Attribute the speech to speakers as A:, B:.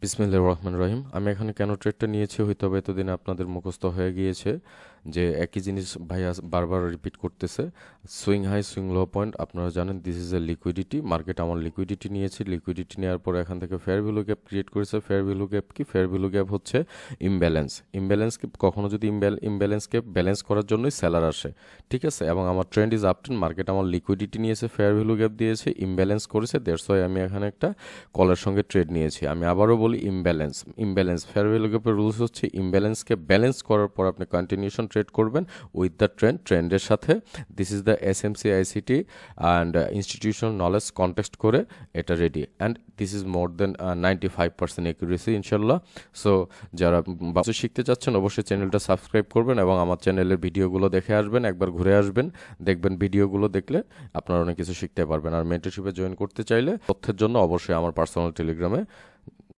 A: বিসমিল্লাহির রহমানির রহিম। আমি এখানে কেন ট্রেডটা নিয়েছি হয়তো বা এতদিনে আপনাদের মুখস্থ হয়ে গিয়েছে যে একই জিনিস ভাইয়া বারবার রিপিট করতেছে। Swing high swing low point আপনারা জানেন, this is a liquidity market. আমার লিকুইডিটি নিয়েছি, লিকুইডিটি নেওয়ার পর এখান থেকে ফেয়ার ভ্যালু গ্যাপ ক্রিয়েট করেছে। ফেয়ার ভ্যালু গ্যাপ কি? ফেয়ার ভ্যালু গ্যাপ হচ্ছে ইমব্যালেন্স। ইমব্যালেন্সকে কখনো যদি ইমব্যালেন্সকে ব্যালেন্স করার জন্যই সেলার আসে, ঠিক আছে। এবং আমার ট্রেন্ড ইজ আপট্রেন্ড, মার্কেট আমার লিকুইডিটি নিয়েছে, ফেয়ার ভ্যালু গ্যাপ দিয়েছে, ইমব্যালেন্স করেছে, দ্যাটস ওয়াই আমি এখানে একটা কলের সঙ্গে ট্রেড নিয়েছি। আমি আবারও বলি ইমব্যালেন্স ফেয়ার ভ্যালু গ্যাপের রুলস হচ্ছে ইমব্যালেন্সকে ব্যালেন্স করার পর আপনি কন্টিনিউশন ট্রেড করবেন উইথ দ্য ট্রেন্ডের সাথে। This is the SMC ICT and institutional knowledge context করে এটা ready, and this is more than 95% accuracy ইনশাল্লাহ। সো যারা বাসু শিখতে চাচ্ছেন অবশ্যই চ্যানেলটা সাবস্ক্রাইব করবেন এবং আমার চ্যানেলের ভিডিওগুলো দেখে আসবেন, একবার ঘুরে আসবেন, দেখবেন ভিডিওগুলো দেখলে আপনারা অনেক কিছু শিখতে পারবেন। আর মেন্টরশিপে জয়েন করতে চাইলে তথ্যের জন্য অবশ্যই আমার পার্সোনাল টেলিগ্রামে